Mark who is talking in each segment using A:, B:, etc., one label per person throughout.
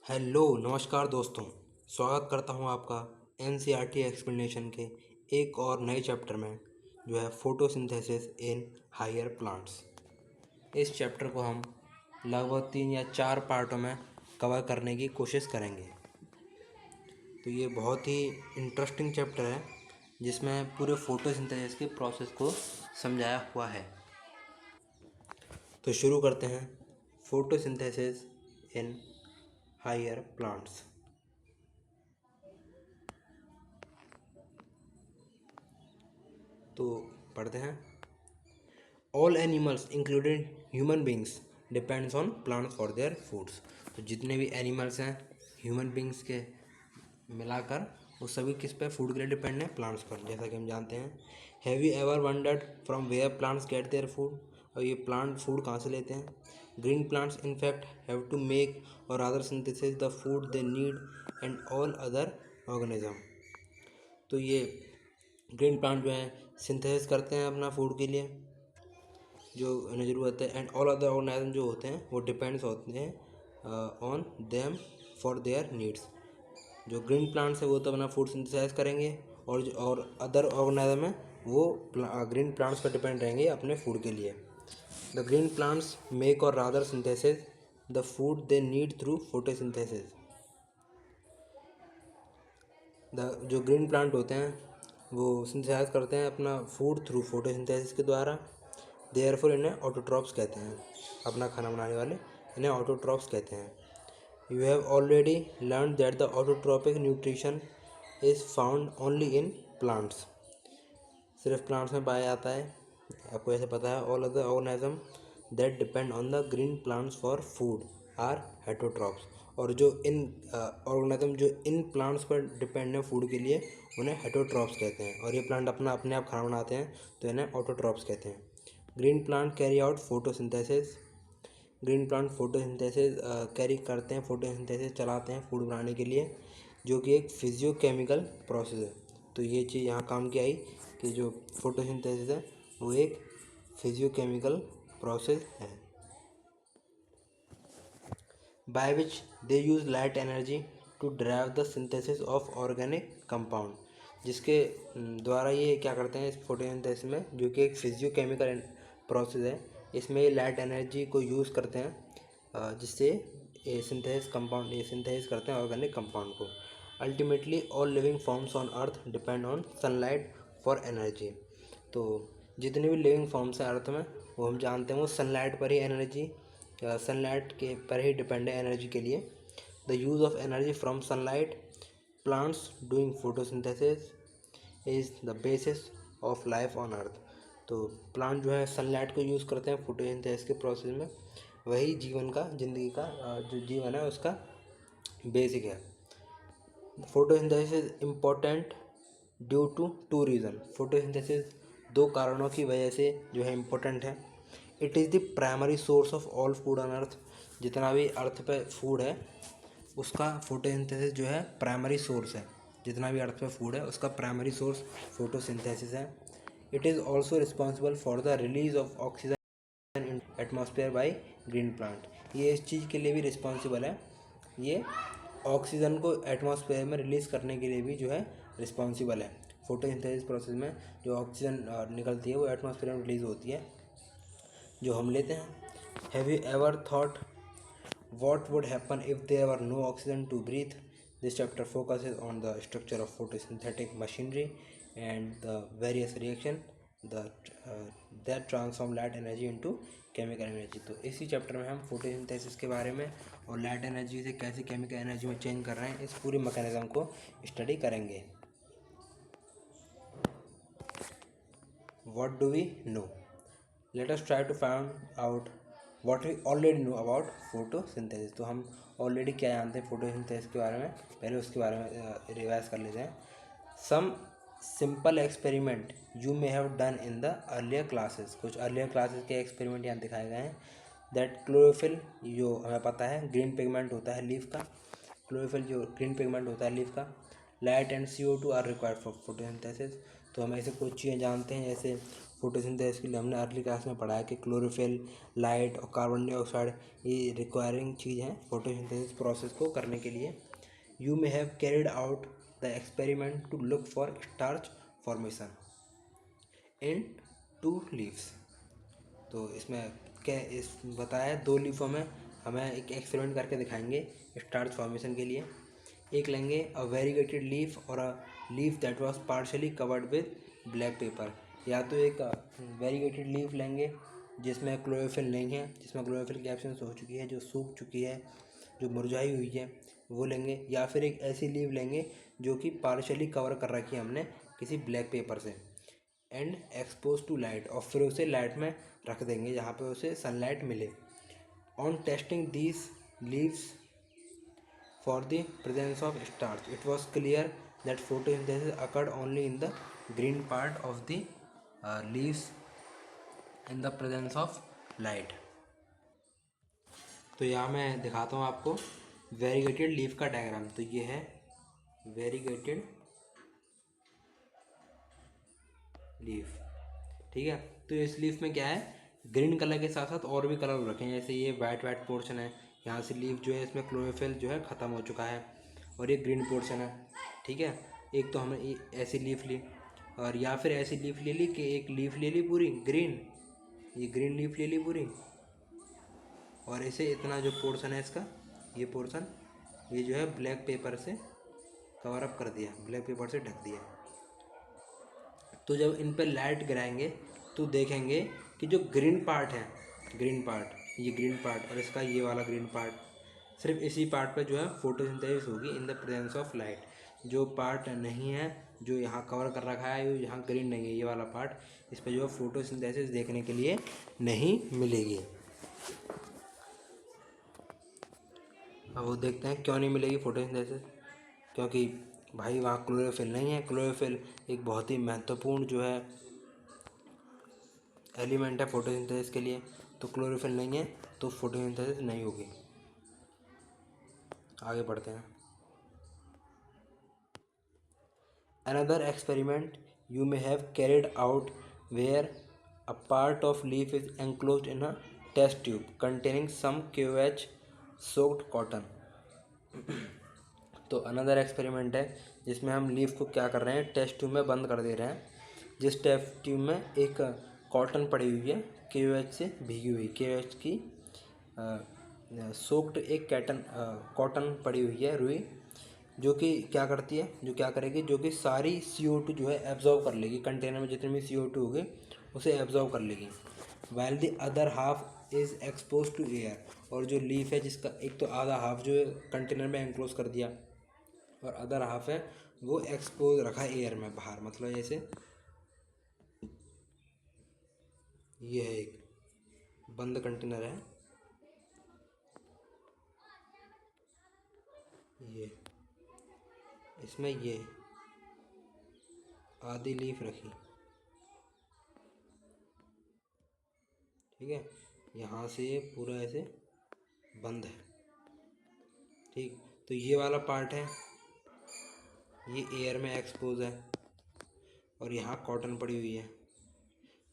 A: Hello नमस्कार दोस्तों। स्वागत करता हूं आपका एनसीईआरटी एक्सप्लेनेशन के एक और नए चैप्टर में, जो है फोटोसिंथेसिस इन हायर प्लांट्स। इस चैप्टर को हम लगभग 3 या 4 पार्टों में कवर करने की कोशिश करेंगे। तो ये बहुत ही इंटरेस्टिंग चैप्टर है जिसमें पूरे फोटोसिंथेसिस के प्रोसेस को समझाया हुआ है। तो शुरू करते हैं फोटोसिंथेसिस इन हायर प्लांट्स। तो पढ़ते हैं। All animals included human beings depends on plants for their foods. तो जितने भी एनिमल्स हैं ह्यूमन बींग्स के मिलाकर वो सभी किस पे फूड के लिए डिपेंड है? प्लांट्स पर, जैसा कि हम जानते हैं। Have you ever wondered from where plants get their food? और ये प्लांट फूड कहाँ से लेते हैं? Green plants in fact have to make और other synthesis the food they need and all other organism. तो ये ग्रीन प्लांट जो है सिंथेसिस करते हैं अपना फूड के लिए जो उन्हें ज़रूरत है, एंड ऑल अदर ऑर्गेनिज्म जो होते हैं वो डिपेंड्स होते हैं on them for their needs. जो ग्रीन प्लांट्स है वो तो अपना फूड सिंथेसाइज करेंगे और अदर ऑर्गेनिज्म है वो ग्रीन प्लांट्स पर डिपेंड रहेंगे अपने फूड के लिए। द ग्रीन प्लांट्स मेक और rather synthesis the food they need through photosynthesis. जो ग्रीन प्लांट होते हैं वो सिंथेसाइज करते हैं अपना फूड थ्रू फोटोसिंथेसिस के द्वारा। देयरफॉर इन्हें ऑटोट्रॉप्स कहते हैं। अपना खाना बनाने वाले इन्हें ऑटोट्रॉप्स कहते हैं। You have already learn that the autotrophic nutrition is found only in plants. सिर्फ प्लांट्स में पाया जाता है, आपको ऐसे पता है। All other organism that depend on the green plants for food are heterotrophs. और जो इन ऑर्गेनिज्म जो इन प्लांट्स पर डिपेंड है फूड के लिए उन्हें हेटरोट्रॉप्स कहते हैं। और ये प्लांट अपने आप खाना बनाते हैं तो इन्हें ऑटोट्रॉप्स कहते हैं। Green plant carry out photosynthesis. Green plant photosynthesis carry करते हैं, फोटोसिंथेसिस चलाते हैं फूड बनाने के लिए, जो कि एक फिजियोकेमिकल प्रोसेस है। तो ये चीज़ यहाँ काम की आई कि जो फोटोसिंथेसिस है वो एक फिजियोकेमिकल प्रोसेस है by which they use light energy to drive the synthesis of organic compound. जिसके द्वारा ये क्या करते हैं इस फोटोसिंथेसिस में, जो कि एक फिजियोकेमिकल प्रोसेस है, इसमें ये लाइट एनर्जी को यूज़ करते हैं जिससे ये सिंथेसिस करते हैं ऑर्गेनिक कंपाउंड को। Ultimately all living forms on earth depend on sunlight for energy. तो जितने भी लिविंग फॉर्म्स हैं अर्थ में वो हम जानते हैं वो सनलाइट पर ही एनर्जी सनलाइट के पर ही डिपेंड है एनर्जी के लिए। The use of energy from sunlight plants doing photosynthesis is the basis of life on earth. तो प्लांट जो है सनलाइट को यूज़ करते हैं फोटोसिंथेसिस के प्रोसेस में, वही जीवन का जिंदगी का जो जीवन है उसका बेसिक है। Photosynthesis important due to 2 reason. Photosynthesis 2 कारणों की वजह से जो है इम्पोर्टेंट है। It is the primary source of all food on earth. जितना भी अर्थ पे फूड है उसका फोटोसिंथेसिस जो है प्राइमरी सोर्स है। जितना भी अर्थ पे फूड है उसका प्राइमरी सोर्स फोटोसिंथेसिस है। It is also responsible for the release of oxygen in atmosphere by green plant. ये इस चीज़ के लिए भी रिस्पॉन्सिबल है, ये ऑक्सीजन को एटमॉस्फेयर में रिलीज़ करने के लिए भी जो है रिस्पॉन्सिबल है। फोटोसिंथेसिस प्रोसेस में जो ऑक्सीजन निकलती है वो एटमॉस्फेयर में रिलीज़ होती है जो हम लेते हैं। Have you ever thought what would happen if there were no oxygen to breathe? This chapter focuses on the structure of photosynthetic machinery and the various reaction that transform light energy into chemical energy। तो इसी chapter में हम photosynthesis के बारे में और light energy से कैसे केमिकल एनर्जी में चेंज कर रहे हैं इस पूरी मैकेनिज्म को स्टडी करेंगे। What do we know? Let us try to find out what we already know about photosynthesis। तो हम ऑलरेडी क्या जानते हैं फोटोसिंथेसिस के बारे में, पहले उसके बारे में रिवाइज कर लेते हैं। Some simple experiment you may have done in the earlier classes. कुछ अर्लियर क्लासेस के एक्सपेरिमेंट यहाँ दिखाए गए हैं। दैट क्लोरोफिल, जो हमें पता है ग्रीन पिगमेंट होता है लीफ का, क्लोरोफिल जो ग्रीन पिगमेंट होता है लीफ का। Light and CO2 are required for photosynthesis. तो हम ऐसे कुछ चीज़ें जानते हैं जैसे फोटोसिंथेसिस के लिए हमने अर्ली क्लास में पढ़ा है कि क्लोरोफिल, लाइट और कार्बन डाइऑक्साइड ये रिक्वायरिंग चीज़ हैं फोटोसिंथेसिस प्रोसेस को करने के लिए। You may have carried out the experiment to look for starch formation in 2 leaves. तो इसमें क्या इस बताया 2 लीफों में हमें एक एक्सपेरिमेंट करके दिखाएंगे स्टार्च फॉर्मेशन के लिए। एक लेंगे अ वेरीगेटेड लीफ और a leaf that was partially covered with black pepper. या तो एक वेरीगेटेड लीफ लेंगे जिसमें क्लोरोफिल नहीं है, जिसमें क्लोरोफिल की एब्सेंस हो चुकी है, जो सूख चुकी है, जो मुरझाई हुई है, वो लेंगे। या फिर एक ऐसी लीफ लेंगे जो कि पार्शली कवर कर रखी है हमने किसी ब्लैक पेपर से, एंड एक्सपोज टू लाइट, और फिर उसे लाइट में रख देंगे जहाँ पे उसे सनलाइट मिले। On testing these leaves for the presence of starch, it was clear that photosynthesis occurred only in the green part of the leaves in the presence of light। तो यहाँ मैं दिखाता हूँ आपको वेरीगेटेड लीफ का diagram. तो ये है वेरीगेटेड लीफ, ठीक है। तो इस लीफ में क्या है, ग्रीन कलर के साथ साथ और भी कलर रखे हैं, जैसे ये वाइट वाइट पोर्शन है, यहाँ से लीफ जो है इसमें क्लोरोफिल जो है ख़त्म हो चुका है, और ये ग्रीन पोर्शन है, ठीक है। एक तो हमने ऐसी लीफ ली, और या फिर ऐसी लीफ ले ली कि एक लीफ ले ली पूरी ग्रीन, ये ग्रीन लीफ ले ली पूरी, और इसे इतना जो पोर्शन है इसका, ये पोर्शन ये जो है ब्लैक पेपर से कवर अप कर दिया, ब्लैक पेपर से ढक दिया। तो जब इन पे लाइट गिराएंगे तो देखेंगे कि जो ग्रीन पार्ट है, ग्रीन पार्ट, ये ग्रीन पार्ट और इसका ये वाला ग्रीन पार्ट, सिर्फ इसी पार्ट पे जो है फोटोसिंथेसिस होगी in the presence of light. जो पार्ट नहीं है, जो यहाँ कवर कर रखा है, यहाँ ग्रीन नहीं है, ये वाला पार्ट, इस पर जो है फोटोसिंथेसिस देखने के लिए नहीं मिलेगी। अब वो देखते हैं क्यों नहीं मिलेगी फोटोसिंथेसिस, क्योंकि भाई वहाँ क्लोरोफिल नहीं है। क्लोरोफिल एक बहुत ही महत्वपूर्ण जो है एलिमेंट है फोटोसिंथेसिस के लिए, तो क्लोरोफिल नहीं है तो फोटोसिंथेसिस नहीं होगी। आगे बढ़ते हैं। Another experiment you may have carried out where a part of leaf is enclosed in a test tube containing some KOH soaked cotton। तो अनदर एक्सपेरिमेंट है जिसमें हम लीफ को क्या कर रहे हैं, टेस्ट ट्यूब में बंद कर दे रहे हैं, जिस टेस्ट ट्यूब में एक कॉटन पड़ी हुई है, KOH से भीगी हुई, KOH की सोक्ड एक कॉटन पड़ी हुई है, रुई, जो कि क्या करती है, जो क्या करेगी, जो कि सारी CO2 जो है एब्जॉर्व कर लेगी, कंटेनर में जितनी भी CO2 होगी उसे एब्जॉर्व कर लेगी। While the other half is expose to air, और जो लीफ है जिसका एक तो आधा हाफ जो है कंटेनर में एंक्लोज कर दिया और अदर हाफ है वो एक्सपोज रखा एयर में बाहर, मतलब जैसे ये है एक बंद कंटेनर है, ये इसमें ये आधी लीफ रखी, ठीक है, यहाँ से ये पूरा ऐसे बंद है, ठीक। तो ये वाला पार्ट है, ये एयर में एक्सपोज है, और यहाँ कॉटन पड़ी हुई है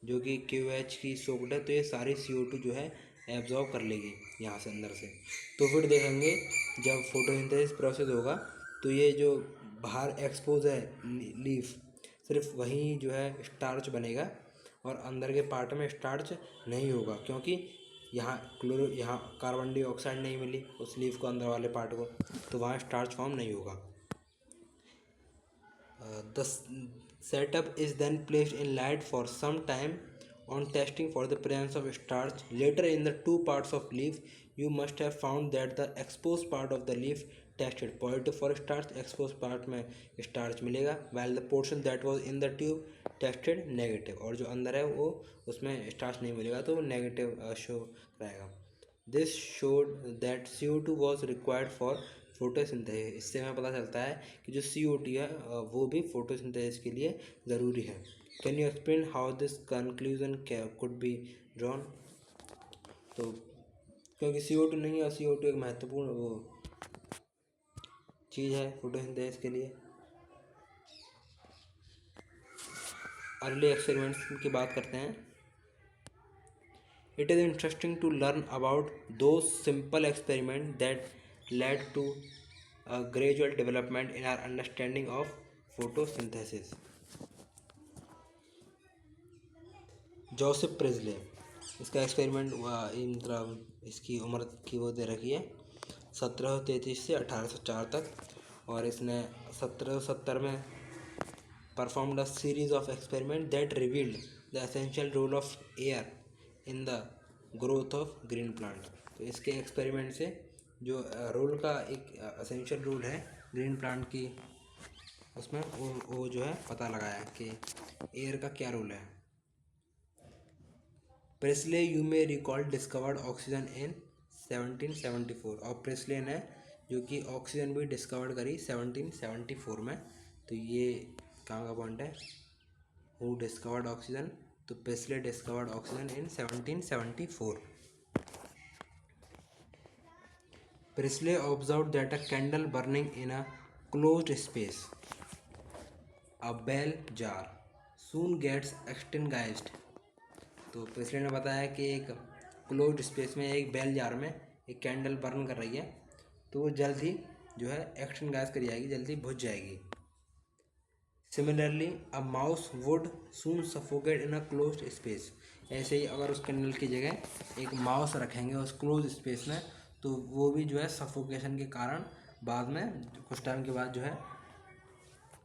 A: जो कि KOH की सोक्ड है, तो ये सारी CO2 जो है एब्जॉर्ब कर लेगी यहाँ से अंदर से। तो फिर देखेंगे जब फोटोसिंथेसिस प्रोसेस होगा तो ये जो बाहर एक्सपोज है लीफ, सिर्फ वहीं जो है स्टार्च बनेगा, और अंदर के पार्ट में स्टार्च नहीं होगा, क्योंकि यहाँ यहाँ कार्बन डाइऑक्साइड नहीं मिली उस लीफ को, अंदर वाले पार्ट को, तो वहाँ स्टार्च फॉर्म नहीं होगा। The setup is then placed in light for some time on testing for the presence of starch. Later in the two parts of leaf, you must have found that the exposed part of the leaf tested positive for starch, exposed part में starch मिलेगा, while the portion that was in the tube tested negative, और जो अंदर है वो उसमें starch नहीं मिलेगा तो वो negative शो रहेगा। This showed that CO2 was required for photosynthesis. इससे हमें पता चलता है कि जो CO2 है वो भी फोटोसिंथेसिस के लिए ज़रूरी है। Can you explain how this conclusion could be drawn. तो क्योंकि CO2 नहीं है, और CO2 एक महत्वपूर्ण वो चीज़ है फोटोसिंथेसिस के लिए। अर्ली एक्सपेरिमेंट्स की बात करते हैं। It is interesting to learn about two simple experiment that led to a gradual development in our understanding of photosynthesis. Joseph Priestley, इसका एक्सपेरिमेंट मतलब इसकी उम्र की वो दे रखी है 1733 से 1804 तक, और इसने 1770 में performed a series of experiment that revealed the essential role of air in the growth of green plant. तो इसके एक्सपेरिमेंट से जो रोल का एक एसेंशियल रोल है ग्रीन प्लांट की, उसमें वो जो है पता लगाया कि एयर का क्या रोल है। Presley you may recall discovered oxygen in 1774, और प्रेस्ले ने जो कि ऑक्सीजन भी डिस्कवर्ड करी 1774 में। तो ये कहाँ का पॉइंट है, हु डिस्कवर्ड ऑक्सीजन, तो Priestley discovered oxygen in 1774। Priestley observe that a candle burning in a closed space, a bell jar, soon gets extinguished. तो प्रेस्ले ने बताया कि एक क्लोज्ड स्पेस में एक बेल जार में एक कैंडल बर्न कर रही है, तो वो जल्द ही जो है एक्सटिंग्विश कर जाएगी, जल्दी बुझ जाएगी। Similarly a mouse would soon suffocate in a closed space. ऐसे ही अगर उस कैंडल की जगह एक माउस रखेंगे उस क्लोज स्पेस में, तो वो भी जो है सफोकेशन के कारण बाद में कुछ टाइम के बाद जो है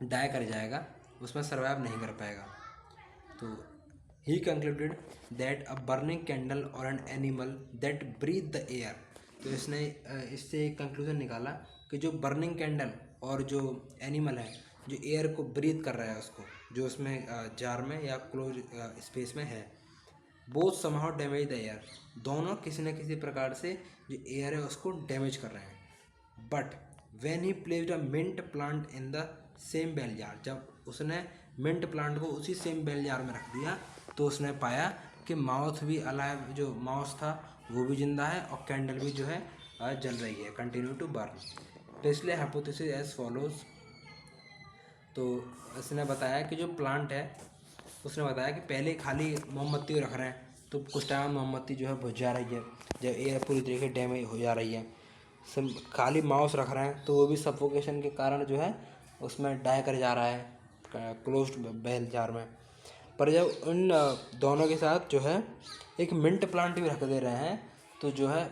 A: डाई कर जाएगा, उसमें सर्वाइव नहीं कर पाएगा। तो he concluded that a burning candle और an animal that breathe the air. तो इसने इससे एक कंक्लूजन निकाला कि जो बर्निंग कैंडल और जो एनिमल है जो एयर को ब्रीथ कर रहा है उसको, जो उसमें जार में या क्लोज स्पेस में है, both somehow damage the air, दोनों किसी न किसी प्रकार से जो एयर है उसको डैमेज कर रहे हैं। But when he placed a mint plant in the same bell jar, जब उसने मिंट प्लांट को उसी सेम बेल जार में रख दिया, तो उसने पाया कि माउथ भी अलाइव, जो माउस था वो भी जिंदा है और कैंडल भी जो है जल रही है, कंटिन्यू टू बर्न। तो इसलिए हाइपोथेसिस एज फॉलोज। तो इसने बताया कि जो प्लांट है, उसने बताया कि पहले खाली मोमबत्ती रख रहे हैं, तो कुछ टाइम मोमबत्ती जो है बुझ जा रही है, जब एयर पूरी तरीके डैमेज हो जा रही है। खाली माउस रख रहे हैं तो वो भी सफोकेशन के कारण जो है उसमें डाई कर जा रहा है क्लोज्ड बेल जार में। पर जब उन दोनों के साथ जो है एक मिंट प्लांट भी रख दे रहे हैं, तो जो है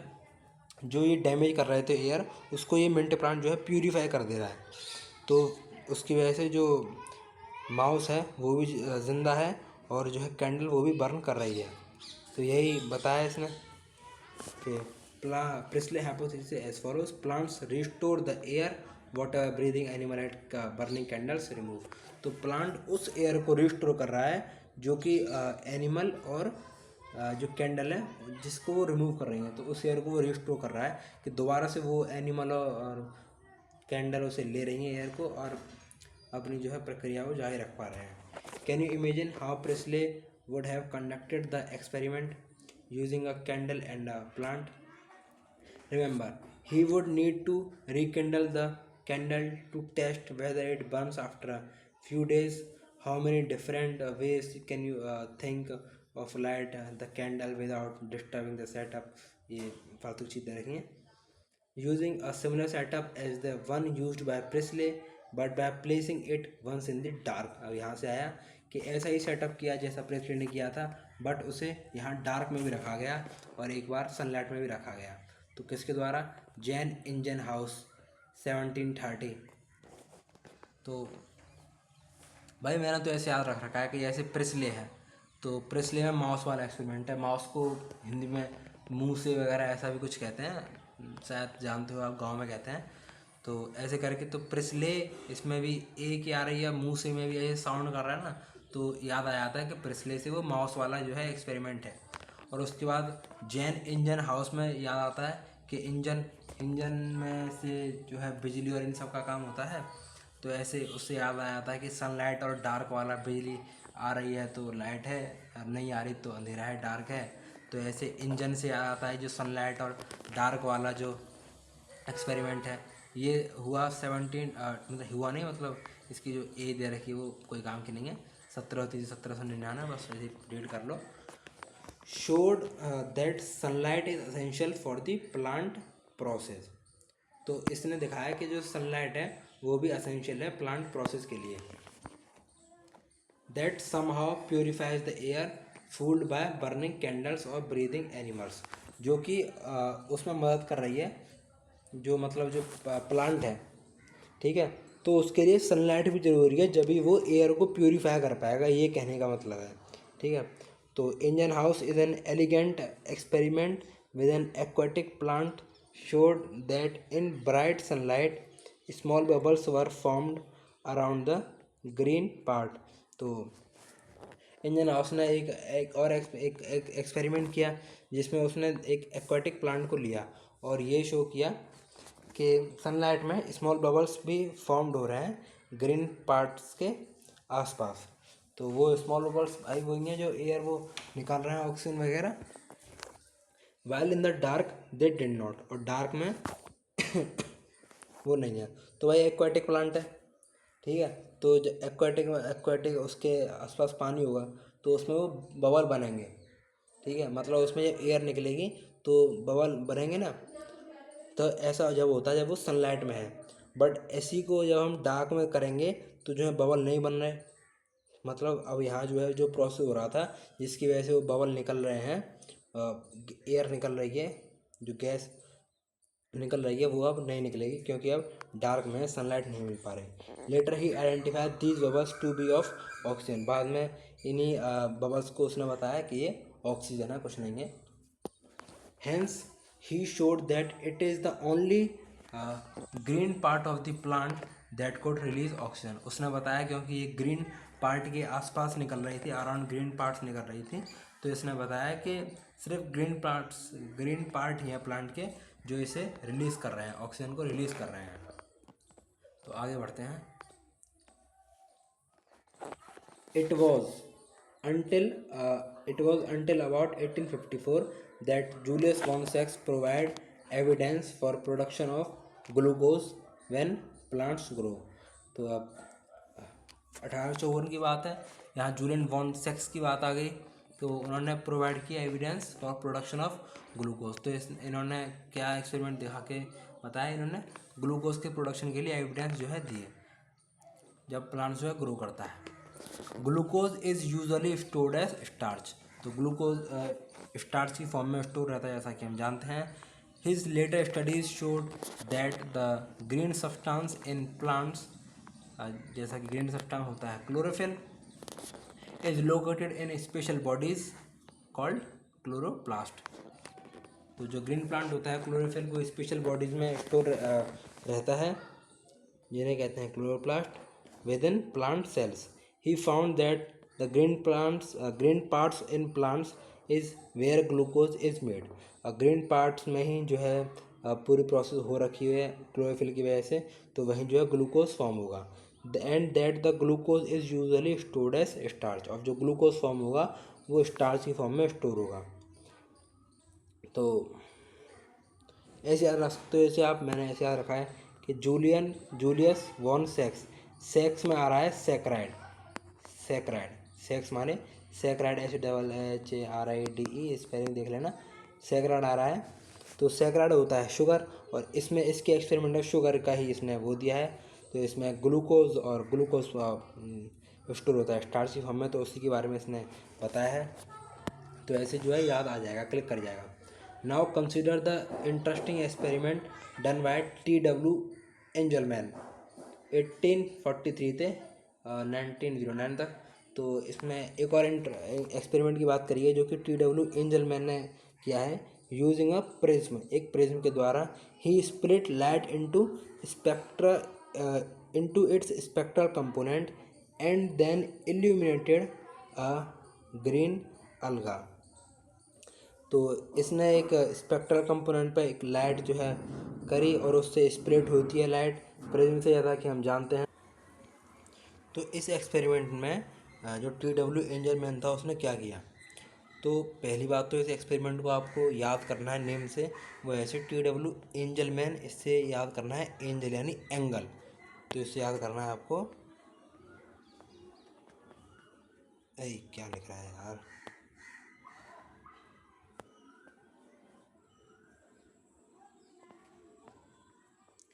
A: जो ये डैमेज कर रहे थे एयर, उसको ये मिंट प्लांट जो है प्यूरीफाई कर दे रहा है। तो उसकी वजह से जो माउस है वो भी ज़िंदा है और जो है कैंडल वो भी बर्न कर रही है। तो यही बताया इसने कि Priestley hypothesis as follows, plants restore the air what breathing animal at burning candles remove. तो प्लांट उस एयर को रिस्टोर कर रहा है जो कि एनिमल और जो कैंडल है जिसको वो रिमूव कर रही हैं, तो उस एयर को वो रिस्टोर कर रहा है कि दोबारा से वो एनिमल और कैंडल उसे ले रही हैं एयर को और अपनी जो है प्रक्रिया को जारी रख पा रहे हैं। Can you imagine how Presley would have conducted the experiment using a candle and a plant? Remember, he would need to rekindle the candle to test whether it burns after a few days. How many different ways can you think of light the candle without disturbing the setup? ये फालतू चीज़ें रखी हैं। Using a similar setup as the one used by Presley, but by placing it once in the dark. अब यहाँ से आया कि ऐसा ही सेटअप किया जैसा प्रेस्ले ने किया था, बट उसे यहाँ डार्क में भी रखा गया और एक बार सनलाइट में भी रखा गया। तो किसके द्वारा? Jain engine house 1730। तो भाई मैंने तो ऐसे याद रख रखा है कि जैसे प्रेस्ले है, तो प्रेस्ले में माउस वाला एक्सपेरिमेंट है। माउस को हिंदी में मुंह से वगैरह ऐसा भी कुछ कहते हैं, शायद जानते हो आप, गांव में कहते हैं। तो ऐसे करके तो प्रेस्ले इसमें भी ए की आ रही है, मुंह से में भी ऐसे साउंड कर रहा है ना, तो याद आ जाता है कि प्रेस्ले से वो माउस वाला जो है एक्सपेरिमेंट है। और उसके बाद जैन इंजन हाउस में याद आता है कि इंजन में से जो है बिजली और इन सब का काम होता है। तो ऐसे उससे याद आ जाता है कि सनलाइट और डार्क वाला, बिजली आ रही है तो लाइट है, नहीं आ रही तो अंधेरा है, डार्क है। तो ऐसे इंजन से याद आता है जो सनलाइट और डार्क वाला जो एक्सपेरिमेंट है, ये हुआ 17 मतलब हुआ नहीं, मतलब इसकी जो ए दे रखी है वो कोई काम की नहीं है, 1799, बस ऐसे रीड कर लो। Showed that sunlight is essential for the plant process. तो इसने दिखाया कि जो सनलाइट है वो भी असेंशियल है प्लांट प्रोसेस के लिए। That somehow purifiers the air fooled by burning candles और ब्रीदिंग एनिमल्स, जो कि उसमें मदद कर रही है, जो मतलब जो प्लांट है, ठीक है, तो उसके लिए सनलाइट भी ज़रूरी है, जब भी वो एयर को प्योरीफाई कर पाएगा, ये कहने का मतलब है, ठीक है। तो engine house is an elegant experiment with an aquatic plant showed that in bright sunlight small bubbles were formed around the green part। तो इंजन हाउस ने एक एक्सपेरिमेंट किया जिसमें उसने एक एक्वाटिक प्लांट को लिया और ये शो किया कि सनलाइट में स्मॉल बबल्स भी फॉर्म्ड हो रहे हैं ग्रीन पार्ट्स के आसपास। तो वो स्मॉल बबल्स आई हुई हैं जो एयर वो निकाल रहे हैं, ऑक्सीजन वगैरह। While in the dark they did not, और डार्क में वो नहीं है। तो भाई एक्वाटिक प्लांट है, ठीक है, तो जो एक्वाटिक उसके आसपास पानी होगा तो उसमें वो बबल बनेंगे, ठीक है, मतलब उसमें जब एयर निकलेगी तो बबल बनेंगे ना। तो ऐसा जब होता है जब वो सनलाइट में है, बट इसी को जब हम डार्क में करेंगे तो जो है बबल नहीं बन रहे। मतलब अब यहाँ जो है जो प्रोसेस हो रहा था जिसकी वजह से वो बबल निकल रहे हैं, एयर निकल रही है, जो गैस निकल रही है वो अब नहीं निकलेगी क्योंकि अब डार्क में सनलाइट नहीं मिल पा रही। लेटर ही identify these bubbles to be of oxygen, बाद में इन्हीं बबल्स को उसने बताया कि ये ऑक्सीजन है, कुछ नहीं है। Hence he showed that it is the only green part of the plant that code release oxygen. उसने बताया क्योंकि ये ग्रीन पार्ट के आसपास निकल रही थी, अराउंड ग्रीन पार्ट्स निकल रही थी, तो इसने बताया कि सिर्फ ग्रीन पार्ट ही है प्लांट के जो इसे रिलीज़ कर रहे हैं, ऑक्सीजन को रिलीज़ कर रहे हैं। तो आगे बढ़ते हैं। It was until about 1854 that Julius von Sachs provided evidence for production of glucose when plants grow। तो अब 1854 की बात है, यहाँ जूलियन वॉन सेक्स की बात आ गई, तो उन्होंने प्रोवाइड किया evidence for production of glucose. तो इन्होंने क्या एक्सपेरिमेंट दिखा के बताया, इन्होंने ग्लूकोज के प्रोडक्शन के लिए एविडेंस जो है दिए जब प्लांट जो है ग्रो करता है। Glucose is usually stored as starch, तो ग्लूकोज स्टार्च की फॉर्म में स्टोर रहता है जैसा कि हम जानते हैं। His later studies showed that the green substance in plants, जैसा कि ग्रीन सब्सटेंस होता है chlorophyll, is located in special bodies called chloroplast. तो जो ग्रीन प्लांट होता है क्लोरोफिल वो स्पेशल बॉडीज में स्टोर रहता है जिन्हें कहते हैं chloroplast with in plant cells. He found that the green parts in plants is where glucose is made। Green parts में ही जो है पूरी प्रोसेस हो रखी है क्लोरोफिल की वजह से, तो वहीं जो है ग्लूकोज फॉर्म होगा। And that the glucose is usually stored as starch, और जो ग्लूकोज फॉर्म होगा वो स्टार्च की फॉर्म में स्टोर होगा। तो ऐसे याद रख सकते हो, जैसे आप मैंने ऐसे याद रखा है कि जूलियस वॉन सेक्स में आ रहा है सैकराइड, सेक्स माने सैकराइड, SARIDE स्पेलिंग देख लेना, सैकराइड आ रहा है। तो सैकराइड होता है शुगर, और इसमें इसके एक्सपेरिमेंट में शुगर का ही इसने वो दिया है। तो इसमें ग्लूकोज स्टोर होता है स्टार्च की फॉर्म में, तो उसी के बारे में इसने बताया है। तो ऐसे जो है याद आ जाएगा, क्लिक कर जाएगा। Now consider the interesting experiment done by TW Angelman 1843 से 1909 तक। तो इसमें एक और एक्सपेरिमेंट की बात करिए जो कि TW एंजलमैन ने किया है। यूजिंग अ प्रिज्म, एक प्रिज्म के द्वारा ही split light into its spectral component and then illuminated a green alga. तो इसने एक स्पेक्ट्रल कंपोनेंट पर एक लाइट जो है करी और उससे स्प्लिट होती है लाइट प्रिज्म से, ज़्यादा कि हम जानते हैं। तो इस एक्सपेरिमेंट में जो TW एंजलमैन था उसने क्या किया, तो पहली बात तो इस एक्सपेरिमेंट को आपको याद करना है नेम से, वो ऐसे TW एंजलमैन, इससे याद करना है एंजल यानी एंगल, तो इससे याद करना है आपको क्या लिख रहा है यार,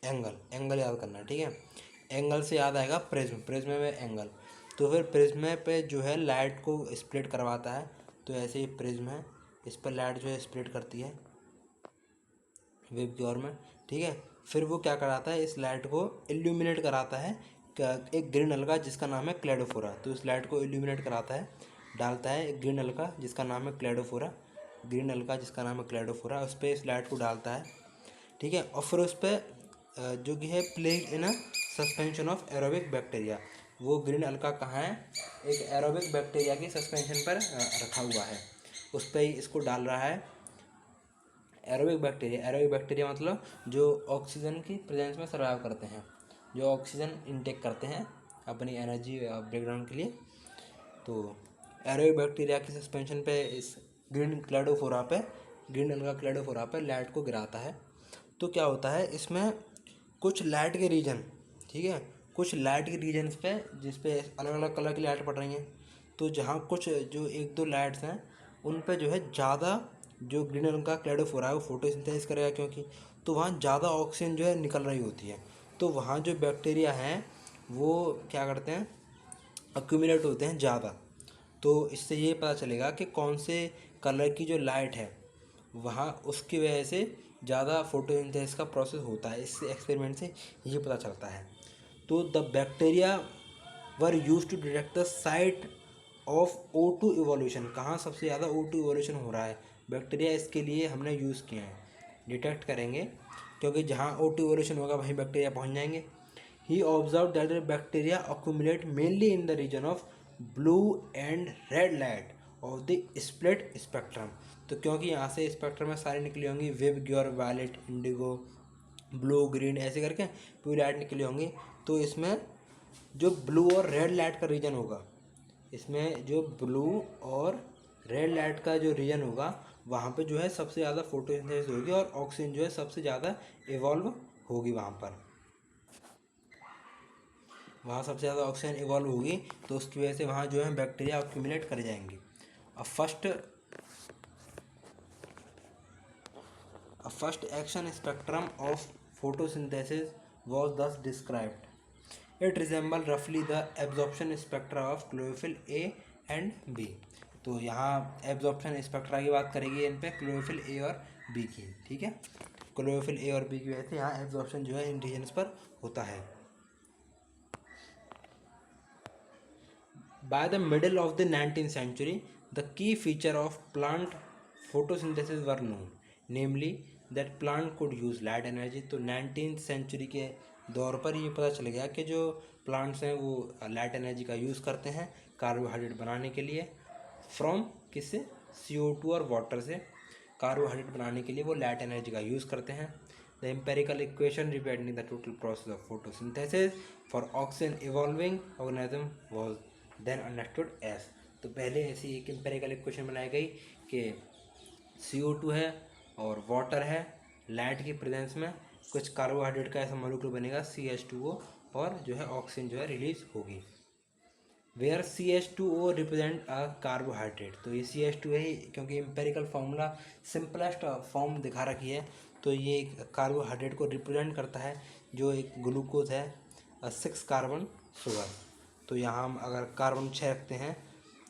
A: एंगल, एंगल याद करना है, ठीक है। एंगल से याद आएगा प्रिज्म, प्रिज्म में एंगल। तो फिर प्रिज्म पे जो है लाइट को स्प्लिट करवाता है, तो ऐसे ही प्रिज्म है, इस पर लाइट जो है स्प्लिट करती है वेब की ओर में, ठीक है। फिर वो क्या कराता है, इस लाइट को इल्यूमिनेट कराता है एक ग्रीन अलगा जिसका नाम है क्लेडोफोरा। तो इस लाइट को इल्यूमिनेट कराता है, डालता है एक ग्रीन अलगा जिसका नाम है क्लेडोफोरा, ग्रीन अलगा जिसका नाम है क्लेडोफोरा, उस पर इस लाइट को डालता है, ठीक है। और फिर उस पर जो कि है plague in a suspension of aerobic bacteria, वो ग्रीन अलका कहाँ है, एक एरोबिक बैक्टीरिया की सस्पेंशन पर रखा हुआ है, उस पर ही इसको डाल रहा है। एरोबिक बैक्टीरिया, एरोबिक बैक्टीरिया मतलब जो ऑक्सीजन की प्रेजेंस में सर्वाइव करते हैं, जो ऑक्सीजन इनटेक करते हैं अपनी एनर्जी ब्रेकडाउन के लिए। तो एरोबिक बैक्टीरिया की सस्पेंशन पे इस ग्रीन क्लेडोफोरा पे, ग्रीन अलगा क्लेडोफोरा पे लाइट को गिराता है। तो क्या होता है इसमें, कुछ लाइट के रीजन, ठीक है, कुछ लाइट के रीजन्स पे जिस पे अलग अलग कलर की लाइट पड़ रही हैं, तो जहाँ कुछ जो एक दो लाइट्स हैं उन पे जो है ज़्यादा, जो ग्रीन रंग का क्लेडोफोरा है वो फोटोसिंथेसिस करेगा क्योंकि, तो वहाँ ज़्यादा ऑक्सीजन जो है निकल रही होती है, तो वहाँ जो बैक्टीरिया हैं वो क्या करते हैं, अक्यूमुलेट होते हैं ज़्यादा। तो इससे ये पता चलेगा कि कौन से कलर की जो लाइट है वहाँ उसकी वजह से ज़्यादा फोटोसिंथेसिस का प्रोसेस होता है, इससे एक्सपेरिमेंट से ये पता चलता है। तो the bacteria were used to detect the site of O2 evolution, कहाँ सबसे ज़्यादा O2 इवोल्यूशन हो रहा है, बैक्टीरिया इसके लिए हमने यूज़ किए हैं, डिटेक्ट करेंगे क्योंकि जहाँ O2 इवोल्यूशन होगा वहीं बैक्टीरिया पहुँच जाएंगे। He observed that the bacteria accumulate mainly in the region of blue and red light of the split spectrum. तो क्योंकि यहाँ से स्पेक्ट्रम में सारी निकली होंगी, VIBGYOR, violet, indigo, blue, green ऐसे करके पूरी लाइट निकली होंगी, तो इसमें जो ब्लू और रेड लाइट का रीजन होगा, इसमें जो ब्लू और रेड लाइट का जो रीजन होगा वहाँ पे जो है सबसे ज़्यादा फोटोसिंथेसिस होगी और ऑक्सीजन जो है सबसे ज़्यादा इवॉल्व होगी वहाँ पर, वहाँ सबसे ज़्यादा ऑक्सीजन इवॉल्व होगी, तो उसकी वजह से वहाँ जो है बैक्टीरिया अक्यूमुलेट कर जाएंगे। अब first action spectrum of photosynthesis was thus described. It resemble roughly the absorption spectra of chlorophyll A and B. तो यहाँ एब्जॉर्प्शन स्पेक्ट्रा की बात करेगी इन पे क्लोरोफिल ए और बी की, ठीक है। क्लोरोफिल ए और बी की वजह से यहाँ एब्जॉर्प्शन जो है इन रीजन्स पर होता है। By the middle of the 19th century, the key feature of plant photosynthesis were known, namely that plant could use light energy। तो 19th century के दौर पर ये पता चल गया कि जो प्लांट्स हैं वो लाइट एनर्जी का यूज़ करते हैं कार्बोहाइड्रेट बनाने के लिए, फ्रॉम किससे, CO2 और वाटर से कार्बोहाइड्रेट बनाने के लिए वो लाइट एनर्जी का यूज़ करते हैं। The empirical equation representing the total process of photosynthesis for oxygen evolving organism was then understood as. तो पहले ऐसी एक एम्पेरिकल इक्वेशन बनाई गई कि CO2 है और वाटर है, लाइट की प्रेजेंस में कुछ कार्बोहाइड्रेट का ऐसा मॉलिक्यूल बनेगा CH2O और जो है ऑक्सीजन जो है रिलीज होगी, where CH2O represent a carbohydrate. तो ये CH2 है क्योंकि एम्पेरिकल फार्मूला सिंपलेस्ट फॉर्म दिखा रखी है, तो ये एक कार्बोहाइड्रेट को रिप्रेजेंट करता है जो एक ग्लूकोज है 6 कार्बन शुगर। तो यहाँ हम अगर कार्बन 6 रखते हैं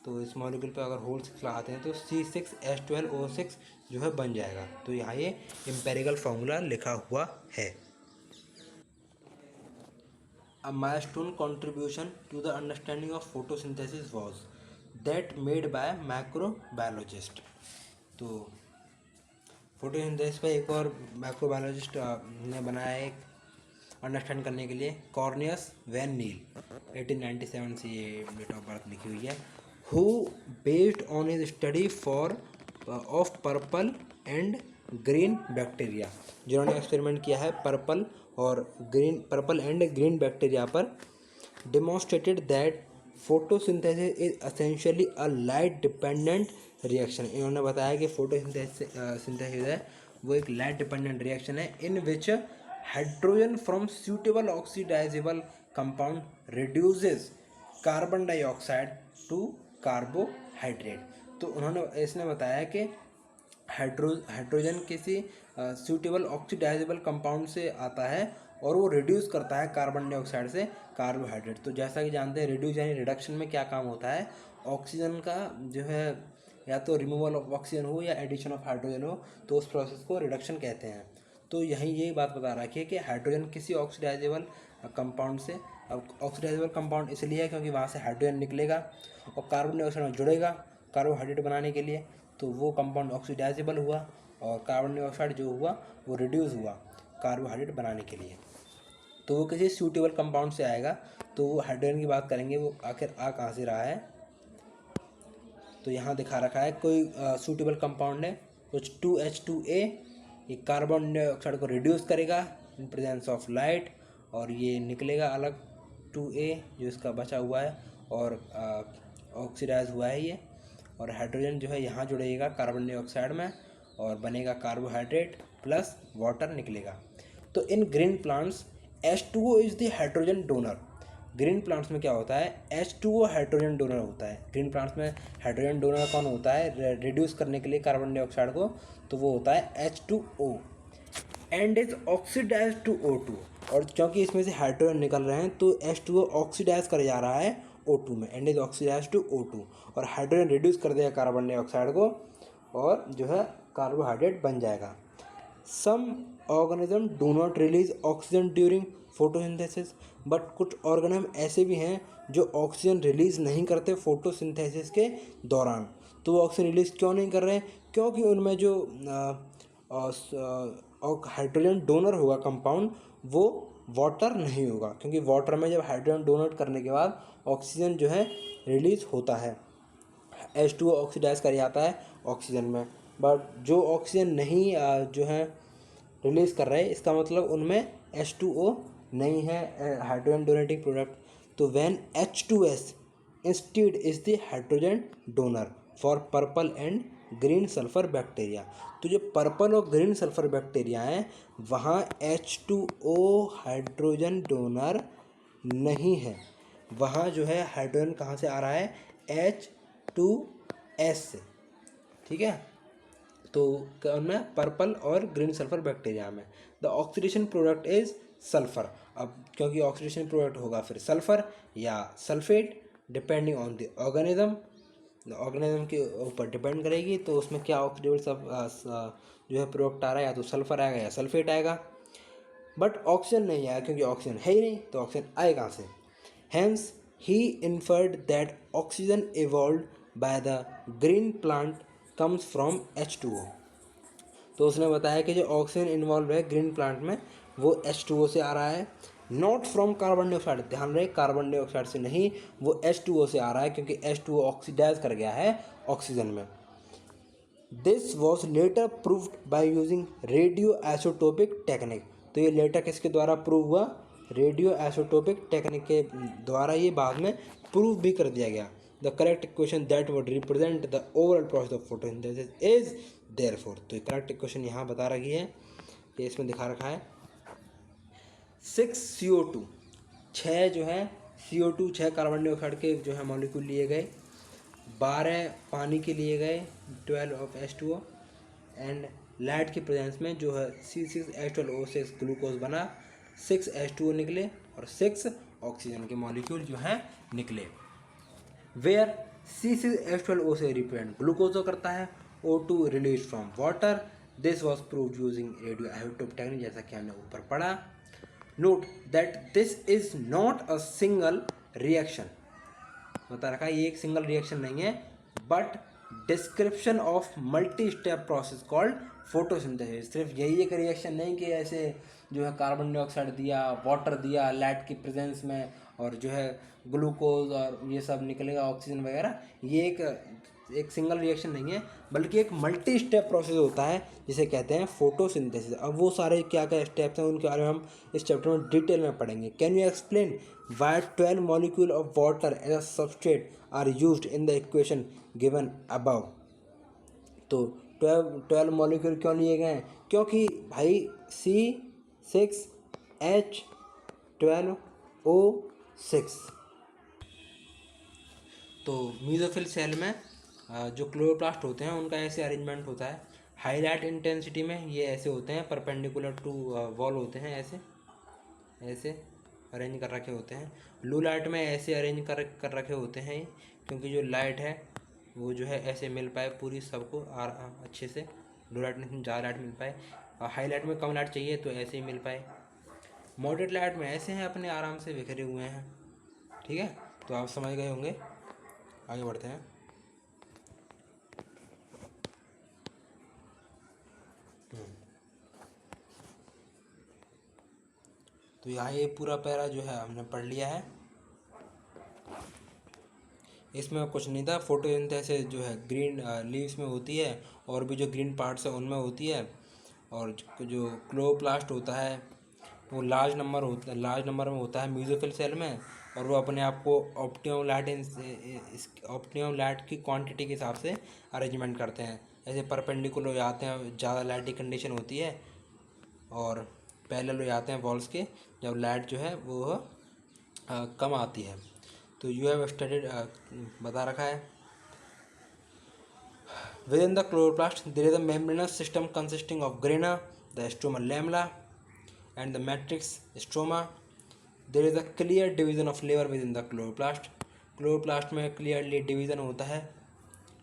A: तो इस मॉलिक्यूल पे अगर होल 6 लगाते हैं तो C6H12O6 जो है बन जाएगा। तो यहाँ ये एम्पेरिकल फार्मूला लिखा हुआ है। A milestone contribution to the understanding of photosynthesis was that made by macrobiologist। तो फोटोसिंथेसिस पे एक और माइक्रोबायोलॉजिस्ट ने बनाया एक अंडरस्टैंड करने के लिए, कॉर्नियस वैन नील, 1897 से ये डेट ऑफ बर्थ लिखी हुई है, who based on his study for of purple and green bacteria, जिन्होंने एक्सपेरिमेंट किया है पर्पल एंड ग्रीन बैक्टीरिया पर, demonstrated that photosynthesis is essentially a light dependent reaction. इन्होंने बताया कि फोटोसिंथेसिस है वो एक लाइट डिपेंडेंट रिएक्शन है, in which hydrogen from suitable oxidisable compound reduces carbon dioxide to carbohydrate. तो उन्होंने इसने बताया कि हाइड्रोजन किसी सूटेबल ऑक्सीडाइजेबल कंपाउंड से आता है और वो रिड्यूस करता है कार्बन डाइऑक्साइड से कार्बोहाइड्रेट। तो जैसा कि जानते हैं रिड्यूस यानी रिडक्शन में क्या काम होता है, ऑक्सीजन का जो है या तो रिमूवल ऑफ ऑक्सीजन हो या एडिशन ऑफ हाइड्रोजन हो, तो उस प्रोसेस को रिडक्शन कहते हैं। तो यहीं यही बात बता रखी है कि हाइड्रोजन किसी ऑक्सीडाइजेबल कंपाउंड से, अब ऑक्सीडाइजेबल कंपाउंड इसलिए है क्योंकि वहाँ से हाइड्रोजन निकलेगा और कार्बन डाइऑक्साइड में जुड़ेगा कार्बोहाइड्रेट बनाने के लिए, तो वो कंपाउंड ऑक्सीडाइजेबल हुआ और कार्बन डाइऑक्साइड जो हुआ वो रिड्यूस हुआ कार्बोहाइड्रेट बनाने के लिए। तो वो किसी सूटेबल कंपाउंड से आएगा। तो वो हाइड्रोजन की बात करेंगे, वो आखिर आ कहाँ से रहा है, तो यहाँ दिखा रखा है कोई सूटेबल कंपाउंड है, कुछ 2H2A, ये कार्बन डाइऑक्साइड को रिड्यूस करेगा इन प्रेजेंस ऑफ लाइट और ये निकलेगा अलग 2A जो इसका बचा हुआ है और ऑक्सीडाइज हुआ है ये, और हाइड्रोजन जो है यहाँ जुड़ेगा कार्बन डाइऑक्साइड में और बनेगा कार्बोहाइड्रेट प्लस वाटर निकलेगा। तो इन green plants H2O is the hydrogen donor. Green plants में क्या होता है, H2O हाइड्रोजन डोनर होता है। ग्रीन प्लांट्स में हाइड्रोजन डोनर कौन होता है रिड्यूस करने के लिए कार्बन डाइऑक्साइड को, तो वो होता है H2O and is oxidise to O2। और क्योंकि इसमें से हाइड्रोजन निकल रहे हैं तो H2O ऑक्सीडाइज कर जा रहा है O2 में, and is oxidise to O2, और हाइड्रोजन रिड्यूस कर देगा कार्बन डाइऑक्साइड को और जो है कार्बोहाइड्रेट बन जाएगा। Some organism do not release oxygen during photosynthesis, but कुछ ऑर्गेनिज्म ऐसे भी हैं जो ऑक्सीजन रिलीज़ नहीं करते फोटोसिंथेसिस के दौरान। तो वो ऑक्सीजन रिलीज़ क्यों नहीं कर रहे हैं, क्योंकि उनमें जो हाइड्रोजन डोनर होगा कंपाउंड वो वाटर नहीं होगा, क्योंकि वाटर में जब हाइड्रोजन डोनेट करने के बाद ऑक्सीजन जो है रिलीज़ होता है, H2O ऑक्सीडाइज कर जाता है ऑक्सीजन में, बट जो ऑक्सीजन नहीं जो है रिलीज़ कर रहे हैं इसका मतलब उनमें H2O नहीं है हाइड्रोजन डोनेटिंग प्रोडक्ट। तो when H2S instead is the hydrogen donor for purple and green sulphur bacteria. तो जो पर्पल और ग्रीन सल्फर बैक्टीरिया हैं वहाँ H2O हाइड्रोजन डोनर नहीं है, वहाँ जो है हाइड्रोजन कहाँ से आ रहा है, H2S से। ठीक है, तो उनमें पर्पल और ग्रीन सल्फर बैक्टीरिया में the oxidation product is sulphur. अब क्योंकि ऑक्सीडेशन प्रोडक्ट होगा फिर सल्फर या sulphate depending on the organism के ऊपर डिपेंड करेगी, तो उसमें क्या ऑक्सीडेबल सब जो है प्रोडक्ट आ रहा है, या तो सल्फर आएगा या सल्फेट आएगा, बट ऑक्सीजन नहीं आएगा क्योंकि ऑक्सीजन है ही नहीं, तो ऑक्सीजन आए कहाँ से। Hence he inferred that oxygen evolved by the green plant comes from H2O। तो उसने बताया कि जो ऑक्सीजन इन्वॉल्व है ग्रीन प्लांट में वो H2O से आ रहा है, नॉट फ्रॉम कार्बन डाइऑक्साइड। ध्यान रहे कार्बन डाइऑक्साइड से नहीं, वो H2O से आ रहा है क्योंकि H2O ऑक्सीडाइज कर गया है ऑक्सीजन में। This was later proved by using radio isotopic technique. तो ये लेटर किसके द्वारा प्रूव हुआ, रेडियो आइसोटोपिक टेक्निक के द्वारा ये बाद में प्रूव भी कर दिया गया। The correct equation that would represent the overall process of photosynthesis is therefore. तो करेक्ट इक्वेशन यहाँ बता रखी है, ये इसमें दिखा रखा है 6 CO2, 6 जो है CO2, 6 कार्बन डाइऑक्साइड के जो है मॉलिक्यूल लिए गए, 12 पानी के लिए गए, 12 ऑफ H2O, एंड लाइट की प्रेजेंस में जो है C6H12O6 ग्लूकोज बना, 6 H2O निकले और 6 ऑक्सीजन के मॉलिक्यूल जो हैं निकले। वेयर C6H12O से रिप्रेजेंट ग्लूकोज करता है, O2 release from water. This was proved using radio isotope technique, जैसा कि हमने ऊपर पढ़ा। Note that this is not a single reaction, बता रखा है ये एक सिंगल रिएक्शन नहीं है, but description of multi step process called photosynthesis. सिर्फ यही एक रिएक्शन नहीं कि ऐसे जो है कार्बन डाइऑक्साइड दिया, वाटर दिया लाइट की प्रेजेंस में और जो है ग्लूकोज और ये सब निकलेगा ऑक्सीजन वगैरह, ये एक सिंगल रिएक्शन नहीं है बल्कि एक मल्टी स्टेप प्रोसेस होता है जिसे कहते हैं फोटोसिंथेसिस। अब वो सारे क्या क्या स्टेप्स हैं उनके बारे में हम इस चैप्टर में डिटेल में पढ़ेंगे। Can you explain why 12 molecule of water as a substrate are used in the equation given above. तो 12 मॉलिक्यूल क्यों लिए गए हैं, क्योंकि भाई C6H12O6 तो मीजोफिल सेल में जो क्लोरोप्लास्ट होते हैं उनका ऐसे अरेंजमेंट होता है। हाई लाइट इंटेंसिटी में ये ऐसे होते हैं, परपेंडिकुलर टू वॉल होते हैं, ऐसे ऐसे अरेंज कर रखे होते हैं। लो लाइट में ऐसे अरेंज कर रखे होते हैं, क्योंकि जो लाइट है वो जो है ऐसे मिल पाए पूरी सबको अच्छे से। लो लाइट में ज़्यादा लाइट मिल पाए, और हाई लाइट में कम लाइट चाहिए तो ऐसे ही मिल पाए। मॉडरेट लाइट में ऐसे हैं, अपने आराम से बिखरे हुए हैं। ठीक है, तो आप समझ गए होंगे। आगे बढ़ते हैं। तो यहाँ ये पूरा पैरा जो है हमने पढ़ लिया है। इसमें कुछ नहीं था। फोटोसिंथेसिस जो है ग्रीन लीव्स में होती है, और भी जो ग्रीन पार्ट्स है उनमें होती है। और जो क्लोरोप्लास्ट होता है वो लार्ज नंबर में होता है म्यूजिफिल सेल में, और वो अपने आप को ऑप्टिमम लाइट की क्वांटिटी के हिसाब से अरेंजमेंट करते हैं। ऐसे परपेंडिकुलर हो जाते हैं, ज़्यादा लाइट की कंडीशन होती है, और पैरेलल हो जाते हैं वॉल्स के जब लाइट जो है वो कम आती है। तो यू हैव स्टडीड बता रखा है। Within the chloroplast, there is a membranous system consisting of grana, the stroma lamella, and the matrix stroma. There is a clear division of layer within the chloroplast. Chloroplast में clearly division होता है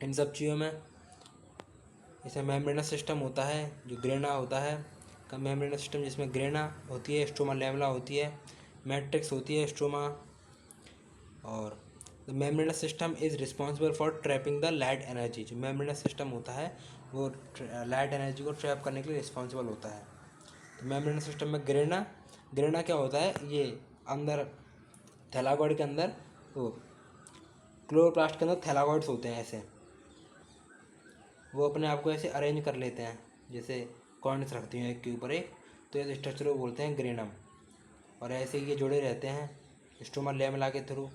A: इन सब चीज़ों में। इसमें membranes system होता है, जो ग्रेना होता है का मेम्ब्रेनस सिस्टम, जिसमें ग्रेना होती है, स्ट्रोमा लैमेला होती है, मैट्रिक्स होती है स्ट्रोमा। और the membranes system is responsible for trapping the light energy. जो मेम्ब्रेनस सिस्टम होता है वो लाइट एनर्जी को ट्रैप करने के लिए रिस्पॉन्सिबल होता है। तो मेम्ब्रेनस सिस्टम में ग्रेना क्या होता है, ये अंदर थैलाकॉइड के अंदर, वो क्लोरोप्लास्ट के अंदर थैलाकॉइड्स होते हैं ऐसे, वो अपने आप को ऐसे अरेंज कर लेते हैं, जैसे कॉइन्स रखती हैं एक के ऊपर एक, तो ये स्ट्रक्चर को बोलते हैं ग्रेनम। और ऐसे ये जुड़े रहते हैं स्ट्रोमा लैमेला के थ्रू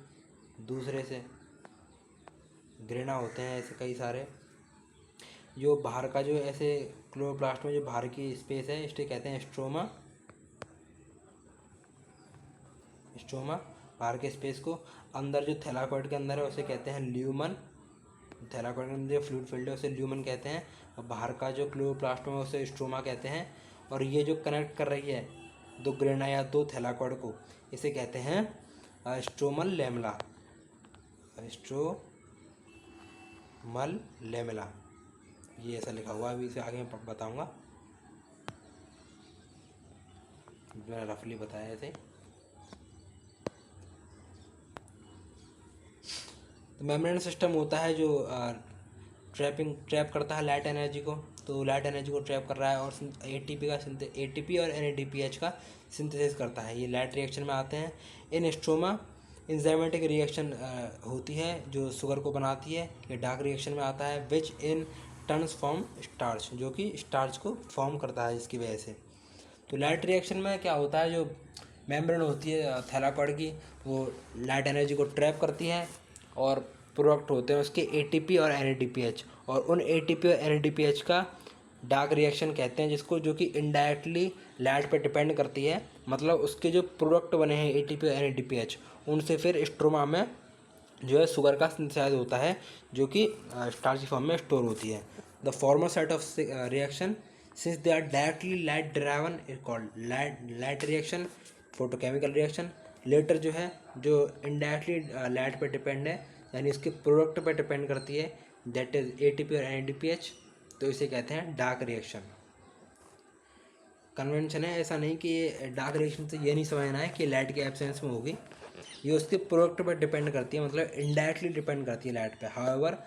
A: दूसरे से। ग्रेना होते हैं ऐसे कई सारे। जो बाहर का जो ऐसे क्लोरोप्लास्ट में जो बाहर की स्पेस है, इसे कहते हैं स्ट्रोमा। बाहर के स्पेस को, अंदर जो थैलाकॉइड के अंदर है उसे कहते हैं ल्यूमन। थैलाकॉइड के अंदर जो फ्लूइड फील्ड है उसे ल्यूमन कहते हैं, और बाहर का जो क्लोरोप्लास्ट में उसे स्ट्रोमा कहते हैं। और ये जो कनेक्ट कर रही है दो ग्रेना या दो थैलाकॉइड को, इसे कहते हैं स्ट्रोमल लैमेला। स्ट्रोमल लैमेला, ये ऐसा लिखा हुआ है, अभी इसे आगे मैं बताऊंगा, मैंने रफली बताया ऐसे। तो मेम्ब्रेन सिस्टम होता है जो ट्रैप करता है लाइट एनर्जी को। तो लाइट एनर्जी को ट्रैप कर रहा है, और एटीपी और एनएडीपीएच का सिंथेसिस करता है। ये लाइट रिएक्शन में आते हैं। इन स्ट्रोमा इंजाइमेटिक रिएक्शन होती है जो शुगर को बनाती है। ये डार्क रिएक्शन में आता है, विच इन टर्न्स फॉर्म स्टार्च, जो कि स्टार्च को फॉर्म करता है इसकी वजह से। तो लाइट रिएक्शन में क्या होता है, जो मेम्ब्रेन होती है थैलाकॉइड की, वो लाइट एनर्जी को ट्रैप करती है, और प्रोडक्ट होते हैं उसके एटीपी और एनएडीपीएच। और उन एटीपी और एनएडीपीएच का डार्क रिएक्शन कहते हैं, जिसको जो कि इनडायरेक्टली लाइट पे डिपेंड करती है। मतलब उसके जो प्रोडक्ट बने हैं एटीपी और एनएडीपीएच, उनसे फिर स्ट्रोमा में जो है शुगर का सिंथेसाइज होता है, जो कि स्टार्च फॉर्म में स्टोर होती है। The former set of reaction since they are directly light driven is called light reaction, photochemical reaction. Later जो है जो इनडायरेक्टली लाइट पे डिपेंड है, यानी इसके प्रोडक्ट पे डिपेंड करती है, दैट इज एटीपी और एनएडीपीएच, तो इसे कहते हैं डार्क रिएक्शन। कन्वेंशन है, ऐसा नहीं कि ये डार्क रिएक्शन से ये नहीं समझना है कि लाइट के एब्सेंस में होगी, ये उसके प्रोडक्ट पर डिपेंड करती है, मतलब इनडायरेक्टली डिपेंड करती है लाइट पे। However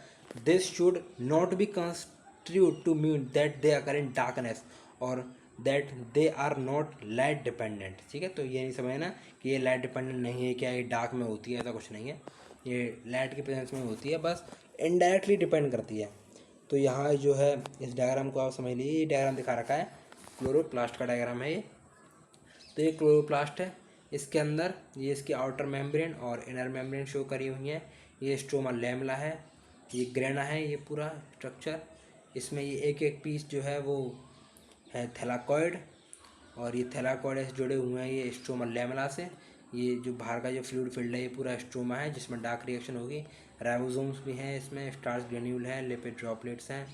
A: this should not be constitute to mean that they occur in darkness और that they are not light dependent. ठीक है, तो ये नहीं समझना कि ये लाइट डिपेंडेंट नहीं है, क्या ये डार्क में होती है, ऐसा कुछ नहीं है। ये लाइट की प्रेजेंस में होती है, बस इनडायरेक्टली डिपेंड करती है। तो यहाँ जो है इस डायग्राम को आप समझ लीजिए, ये डायग्राम दिखा रखा है, क्लोरोप्लास्ट का डायग्राम है ये। तो ये क्लोरोप्लास्ट है, इसके अंदर ये इसकी आउटर मेम्ब्रेन और इनर मेम्ब्रेन शो करी हुई है। ये स्ट्रोमा लैमेला है, ये ग्रेना है, ये पूरा स्ट्रक्चर। इसमें ये एक एक पीस जो है वो है थैलाकॉइड, और ये थैलाकॉइड ऐसे जुड़े हुए हैं ये स्ट्रोमा लैमेला से। ये जो बाहर का जो फ्लूइड फील्ड है ये पूरा स्ट्रोमा है जिसमें डार्क रिएक्शन होगी। राइबोसोम्स भी हैं इसमें, स्टार्च ग्रेन्यूल है, लिपिड ड्रॉपलेट्स हैं,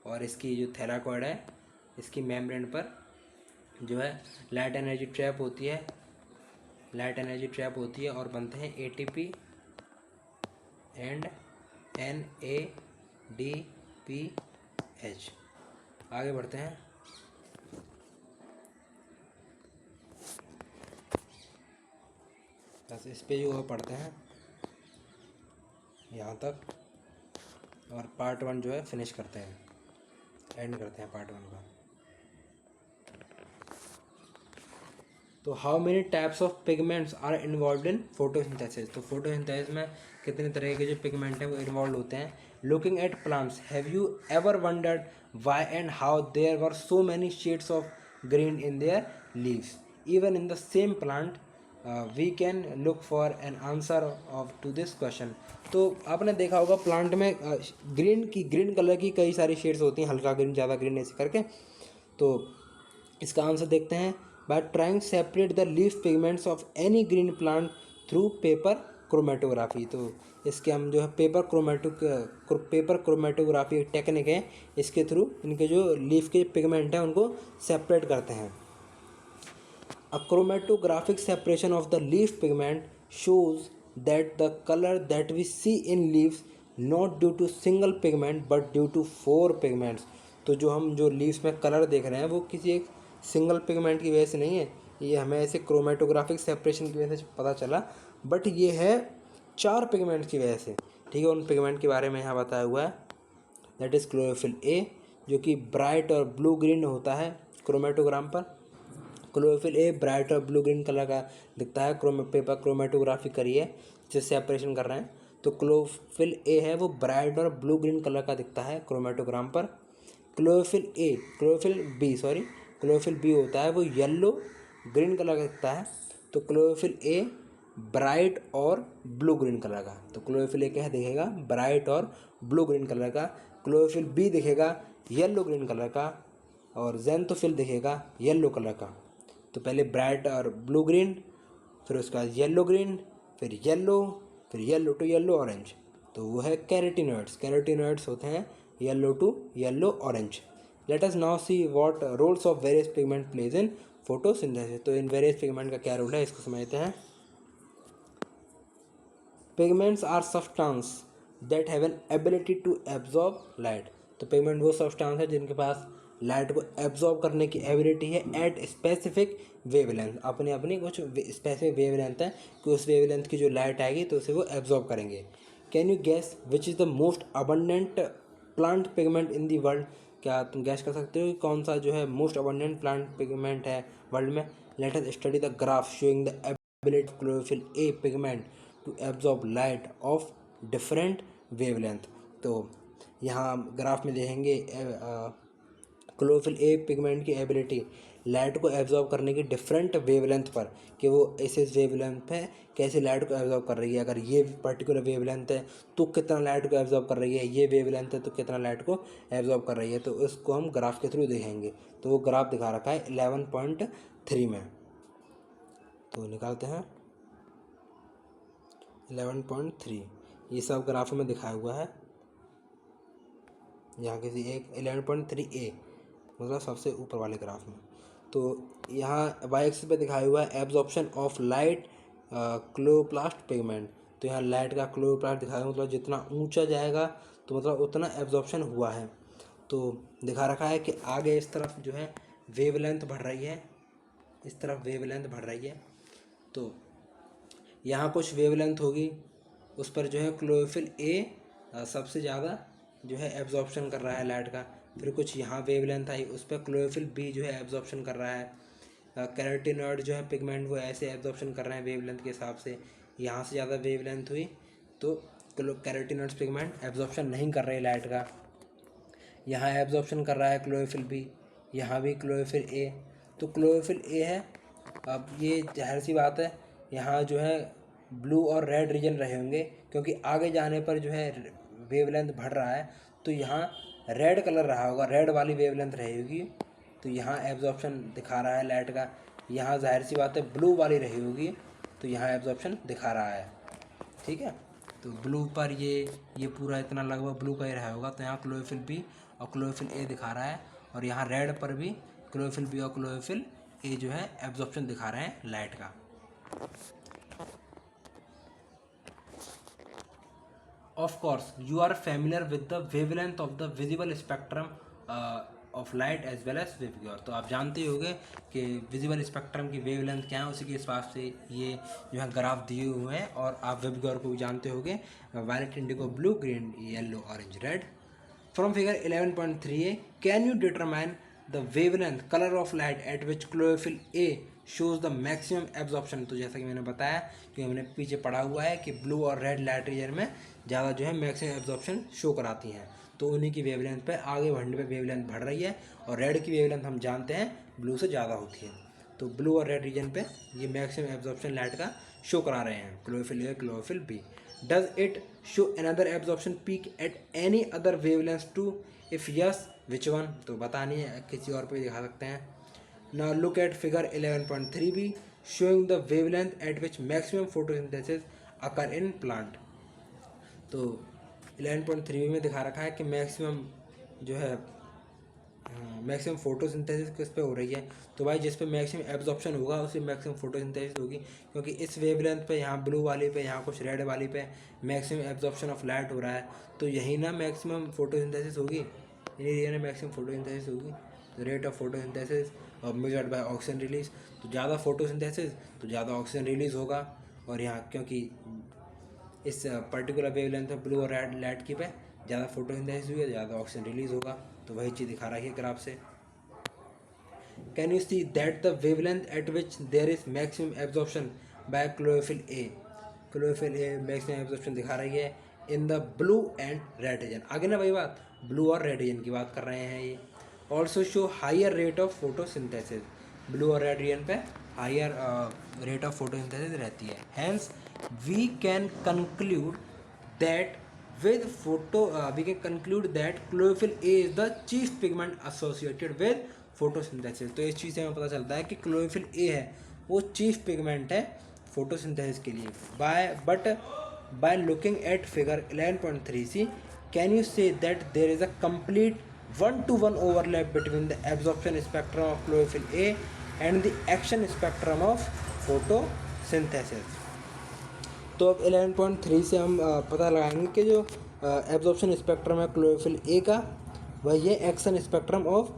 A: और इसकी जो थैलाकॉइड है इसकी मेम्ब्रेन पर जो है लाइट एनर्जी ट्रैप होती है और बनते हैं ATP एंड NADPH। आगे बढ़ते हैं। बस इस पे जो पढ़ते हैं यहाँ तक, और पार्ट 1 जो है फिनिश करते हैं, एंड करते हैं पार्ट 1 का। तो how many types of pigments are involve in photosynthesis. तो फोटोसिंथेसिस में कितने तरह के जो पिगमेंट हैं वो इन्वॉल्व होते हैं। Looking at plants, have you ever wondered why and how there were so many shades of green in their leaves even in the same plant? We can look for an answer of to this question. तो आपने देखा होगा plant में green colour की कई सारी shades होती हैं, हल्का ग्रीन, ज़्यादा ग्रीन, ऐसे करके। तो इसका आंसर देखते हैं। Bye trying separate the leaf pigments of any green plant through paper chromatography. तो इसके हम जो है पेपर क्रोमेटोग्राफी एक टेक्निक है, इसके थ्रू इनके जो लीफ के पिगमेंट हैं उनको सेपरेट करते हैं। A chromatographic separation of the leaf pigment shows that the color that we see in leaves not due to single pigment but due to 4 pigments। तो जो हम जो लीव्स में कलर देख रहे हैं वो किसी एक सिंगल पिगमेंट की वजह से नहीं है, ये हमें ऐसे क्रोमेटोग्राफिक सेपरेशन की वजह से पता चला, बट ये है 4 पिगमेंट्स की वजह से। ठीक है, उन पिगमेंट के बारे में यहाँ बताया हुआ है। दैट इज़ क्लोरोफिल ए, जो कि ब्राइट और ब्लू ग्रीन होता है क्रोमेटोग्राम पर। क्लोरोफिल ए ब्राइट और ब्लू ग्रीन कलर का दिखता है, पेपर क्रोमेटोग्राफी करी है जिससे सेपरेशन कर रहे हैं। तो क्लोरोफिल ए है वो ब्राइट और ब्लू ग्रीन कलर का दिखता है क्रोमेटोग्राम पर। क्लोरोफिल बी होता है वो येलो ग्रीन कलर का दिखता है। तो क्लोरोफिल ए ब्राइट और ब्लू ग्रीन कलर का, तो क्लोरोफिल ए क्या दिखेगा, ब्राइट और ब्लू ग्रीन कलर का। क्लोरोफिल बी दिखेगा येलो ग्रीन कलर का, और ज़ैंथोफिल दिखेगा येलो कलर का। तो पहले ब्राइट और ब्लू ग्रीन, फिर उसके बाद येलो ग्रीन, फिर येलो टू येलो ऑरेंज, तो वो है कैरोटीनॉइड्स होते हैं yellow to yellow orange. Let us now see what roles of various pigment plays in photosynthesis. तो इन वेरियस पिगमेंट का क्या रोल है इसको समझते हैं। Pigments are substance that have an ability to absorb light. तो पिगमेंट वो सब्सटेंस है जिनके पास लाइट को एब्जॉर्ब करने की एबिलिटी है एट स्पेसिफिक वेवलेंथ। अपनी अपनी कुछ स्पेसिफिक वेवलेंथ है कि उस वेवलेंथ की जो लाइट आएगी तो उसे वो एब्जॉर्ब करेंगे। Can you gas which is the most abundant plant pigment in the world. क्या तुम गैस कर सकते हो कि कौन सा जो है मोस्ट अबंडेंट प्लांट पिगमेंट है वर्ल्ड में। Let us study the graph showing the ability of chlorophyll a pigment to absorb light of different wavelength. तो यहाँ ग्राफ में देखेंगे क्लोरोफिल ए पिगमेंट की एबिलिटी लाइट को एब्जॉर्ब करने की डिफरेंट वेवलेंथ पर, कि वो इस वेवलेंथ पे कैसे लाइट को एब्जॉर्ब कर रही है। अगर ये पर्टिकुलर वेवलेंथ है तो कितना लाइट को एब्जॉर्ब कर रही है, ये वेवलेंथ है तो कितना लाइट को एब्जॉर्ब कर रही है। तो इसको हम ग्राफ के थ्रू देखेंगे। तो वो ग्राफ दिखा रखा है 11.3 में। तो निकालते हैं 11.3, ये सब ग्राफ में दिखाया हुआ है। यहाँ किसी एक 11.3A मतलब सबसे ऊपर वाले ग्राफ में। तो यहाँ वाई एक्सिस पे दिखाया हुआ है absorption of light chloroplast pigment. तो यहाँ लाइट का क्लोरोप्लास्ट दिखाया, मतलब जितना ऊंचा जाएगा तो मतलब उतना एब्जॉर्प्शन हुआ है। तो दिखा रखा है कि आगे इस तरफ जो है वेवलेंथ बढ़ रही है, इस तरफ वेवलेंथ बढ़ रही है। तो यहाँ कुछ वेवलेंथ होगी, उस पर जो है क्लोरोफिल ए सबसे ज़्यादा जो है एब्जॉर्प्शन कर रहा है लाइट का। फिर कुछ यहाँ वेवलेंथ आई, उस पर क्लोरोफिल बी जो है एब्जॉर्प्शन कर रहा है। कैरोटीनॉइड जो है पिगमेंट वो ऐसे एब्जॉर्प्शन कर रहे हैं वेवलेंथ के हिसाब से। यहाँ से ज़्यादा वेवलेंथ हुई तो कैरोटीनॉइड पिगमेंट एब्जॉर्प्शन नहीं कर रहे लाइट का। यहाँ एब्जॉर्प्शन कर रहा है क्लोरोफिल बी, यहाँ भी क्लोरोफिल ए। तो क्लोरोफिल ए है, अब ये जाहिर सी बात है यहाँ जो है ब्लू और रेड रीजन रहे होंगे, क्योंकि आगे जाने पर जो है वेवलेंथ बढ़ रहा है तो यहाँ रेड कलर रहा होगा, रेड वाली वेवलेंथ रही होगी। तो यहाँ एब्जॉर्प्शन दिखा रहा है लाइट का, यहाँ जाहिर सी बात है ब्लू वाली रही होगी। तो यहाँ एब्जॉर्प्शन दिखा रहा है, ठीक है। तो ब्लू पर ये पूरा इतना लगभग ब्लू का ही रहा होगा, तो यहाँ क्लोरोफिल बी और क्लोरोफिल ए दिखा रहा है, और यहाँ रेड पर भी क्लोरोफिल बी और क्लोरोफिल ए जो है एब्जॉर्प्शन दिखा रहे हैं लाइट का। Of course, you are familiar with the wavelength of the visible spectrum of light as well as Vibgyor। तो आप जानते ही होंगे कि विजिबल स्पेक्ट्रम की वेवलेंथ क्या है, उसी के हिसाब से ये जो है ग्राफ दिए हुए हैं। और आप Vibgyor को भी जानते होंगे, violet, indigo, blue, green, yellow, orange, red. From figure 11.3a can you determine the wavelength colour of light at which chlorophyll a shows the maximum absorption. तो जैसा कि मैंने बताया कि हमने पीछे पढ़ा हुआ है कि ब्लू और रेड लाइट रीजन में ज़्यादा जो है मैक्सिमम एब्जॉर्प्शन शो कराती हैं, तो उन्हीं की वेवलेंथ पे आगे बढ़ने पे वेवलेंथ बढ़ रही है, और रेड की वेवलेंथ हम जानते हैं ब्लू से ज़्यादा होती है। तो ब्लू और रेड रीजन पे ये मैक्सिमम एब्जॉर्प्शन लाइट का शो करा रहे हैं, chlorophyll a, chlorophyll b. Does it show another absorption peak at any other wavelength too, if yes which one. तो बतानी है, किसी और पे दिखा सकते हैं। Now look at figure 11.3b showing the wavelength at which maximum photosynthesis occur in plant। तो 11.3b में दिखा रखा है कि मैक्सिमम जो है मैक्सिमम फोटोसिंथेसिस किस पे हो रही है। तो भाई जिस पे मैक्सिमम एब्जॉर्प्शन होगा उसी मैक्सिमम फोटोसिंथेसिस होगी, क्योंकि इस वेवलेंथ पे यहाँ ब्लू वाली पे, यहाँ कुछ रेड वाली पे मैक्सिमम एब्जॉर्प्शन ऑफ लाइट हो रहा है, तो यही ना मैक्सिमम फोटोसिंथेसिस होगी, इन्हीं रीजन में मैक्सिमम फोटोसिंथेसिस होगी। तो रेट ऑफ फोटोसिंथेसिस और मेजर्ड बाय ऑक्सीजन रिलीज, तो ज़्यादा फोटोसिंथेसिस तो ज़्यादा ऑक्सीजन रिलीज होगा। और यहाँ क्योंकि इस पर्टिकुलर वेवलेंथ पे ब्लू और रेड लाइट की पे ज़्यादा फोटोसिंथेसिस हुई है, ज़्यादा ऑक्सीजन रिलीज होगा, तो वही चीज़ दिखा रही है ग्राफ से। Can you see that the wavelength at which there is maximum absorption by chlorophyll a, chlorophyll a maximum absorption दिखा रही है in the blue and red region. आगे ना वही बात, ब्लू और रेड रीजन की बात कर रहे हैं ये। Also show higher rate of photosynthesis, blue और रेड रीजन पे हायर रेट ऑफ फोटोसिंथेसिस रहती है। Hence we can conclude that with we can conclude that chlorophyll A is the chief pigment associated with photosynthesis। तो इस चीज़ से हमें पता चलता है कि क्लोरोफिल ए है वो चीफ पिगमेंट है फोटोसिंथेसिस के लिए। By looking at figure 11.3c can you see that there is a complete 1-to-1 overlap between the absorption spectrum of chlorophyll A and the action spectrum of photosynthesis। तो अब 11.3 से हम पता लगाएंगे कि जो एब्जॉर्प्शन स्पेक्ट्रम है क्लोरोफिल ए का, वही है एक्शन स्पेक्ट्रम ऑफ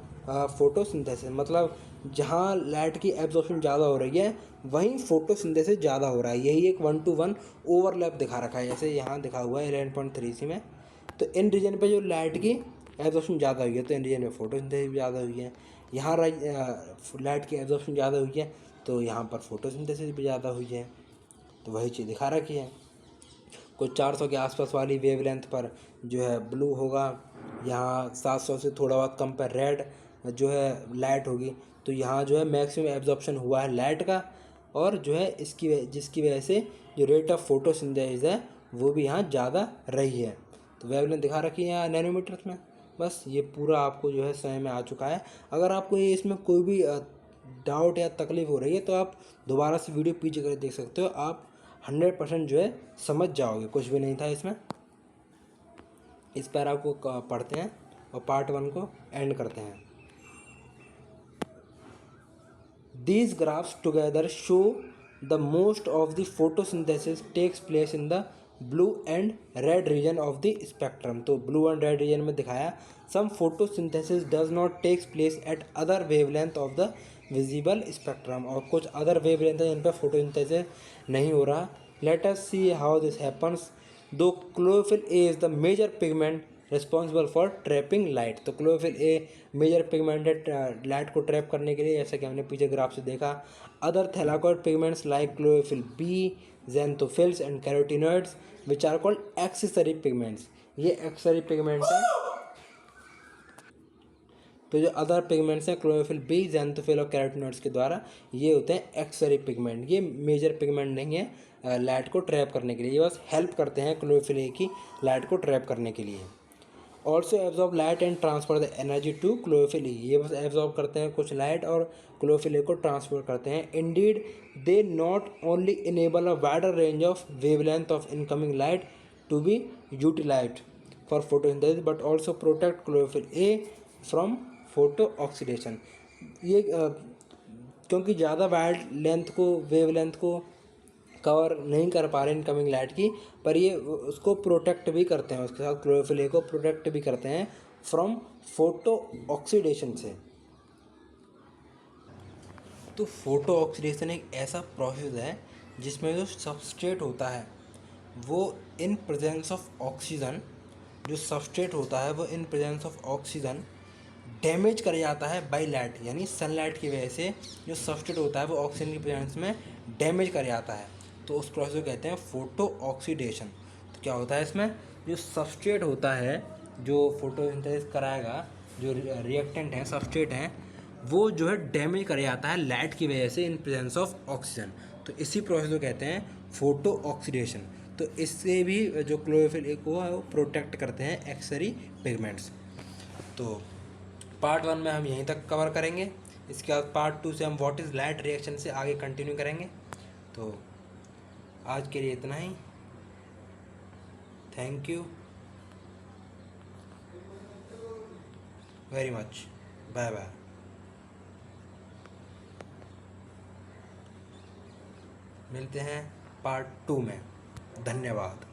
A: फोटोसिंथेसिस। मतलब जहाँ लाइट की एब्जॉर्प्शन ज़्यादा हो रही है वहीं फोटोसिंथेसिस ज़्यादा हो रहा है। यही एक 1-to-1 ओवरलैप दिखा रखा है, जैसे यहाँ दिखा हुआ है 11.3 में। तो इन रीजन पे जो लाइट की एब्जॉर्प्शन ज़्यादा हुई है तो इन रीजन में फोटोसिंथेसिस भी ज़्यादा हुई है। यहाँ लाइट की एब्जॉर्प्शन ज़्यादा हुई है तो यहाँ पर फोटोसिंथेसिस भी ज़्यादा हुई है, तो वही चीज़ दिखा रखी है। कुछ 400 के आसपास वाली वेवलेंथ पर जो है ब्लू होगा, यहाँ 700 से थोड़ा बहुत कम पर रेड जो है लाइट होगी। तो यहाँ जो है मैक्सिमम एब्जॉर्प्शन हुआ है लाइट का, और जो है जिसकी वजह से जो रेट ऑफ फोटोसिंथेसिस है वो भी यहाँ ज़्यादा रही है। तो वेवलेंथ दिखा रखी है यहाँ नैनोमीटर्स में। बस ये पूरा आपको जो है समझ में आ चुका है। अगर आपको ये इसमें कोई भी डाउट या तकलीफ़ हो रही है तो आप दोबारा से वीडियो पीछे कर देख सकते हो, आप 100% जो है समझ जाओगे, कुछ भी नहीं था इसमें। इस पैरा को पढ़ते हैं और पार्ट 1 को एंड करते हैं। These graphs together show the most of the photosynthesis takes place in the blue and red region of the spectrum। तो blue and red region में दिखाया some photosynthesis does not takes place at other wavelength of the visible spectrum, और कुछ other wavelength है जिन पर photosynthesis नहीं हो रहा। Let us see how this happens। Though chlorophyll A is the major pigment responsible for trapping light, तो chlorophyll A major pigment है light को ट्रैप करने के लिए, जैसा कि हमने पीछे ग्राफ से देखा। Other thylakoid pigments like chlorophyll b, xanthophylls and carotenoids which are called accessory pigments, ये एक्सेसरी पिगमेंट्स हैं। तो जो अदर पिगमेंट्स हैं क्लोरोफिल बी, ज़ैंथोफिल और कैरोटिनॉइड्स के द्वारा, ये होते हैं एक्सेसरी पिगमेंट। ये मेजर पिगमेंट नहीं है लाइट को ट्रैप करने के लिए, ये बस हेल्प करते हैं क्लोरोफिल ए की लाइट को ट्रैप करने के लिए। Also absorb light and transfer the energy to chlorophyll a, ये बस एब्जॉर्ब करते हैं कुछ लाइट और क्लोरोफिल ए को ट्रांसफर करते हैं. Indeed they not only enable a wider range of wavelength of incoming light to be utilised for photosynthesis but also protect chlorophyll a from photo oxidation. ये क्योंकि ज़्यादा वाइड लेंथ को wavelength को cover नहीं कर पा रहे इनकमिंग लाइट की, पर ये उसको प्रोटेक्ट भी करते हैं, उसके साथ क्लोरोफिल ए को प्रोटेक्ट भी करते हैं फ्रॉम फोटो ऑक्सीडेशन से. तो फोटो ऑक्सीडेशन एक ऐसा प्रोसेस है जिसमें जो सबस्ट्रेट होता है वो इन प्रेजेंस ऑफ ऑक्सीजन, जो सबस्ट्रेट होता है वो in presence of oxygen damage कर जाता है बाई लाइट, यानी सनलाइट की वजह से जो सबस्ट्रेट होता है वो ऑक्सीजन की प्रेजेंस में डैमेज कर जाता है. तो उस प्रोसेस को कहते हैं फोटो ऑक्सीडेशन. तो क्या होता है इसमें, जो सबस्ट्रेट होता है जो फोटोसिंथेसिस कराएगा, जो रिएक्टेंट हैं सबस्ट्रेट हैं, वो जो है डैमेज कर जाता है लाइट की वजह से इन प्रेजेंस ऑफ ऑक्सीजन. तो इसी प्रोसेस को कहते हैं फोटो ऑक्सीडेशन. तो इससे भी जो क्लोरोफिल ए को है वो प्रोटेक्ट करते हैं एक्सरी पिगमेंट्स. तो पार्ट 1 में हम यहीं तक कवर करेंगे. इसके बाद पार्ट 2 से हम व्हाट इज़ लाइट रिएक्शन से आगे कंटिन्यू करेंगे. तो आज के लिए इतना ही. Thank you very much. Bye bye. मिलते हैं पार्ट 2 में. धन्यवाद.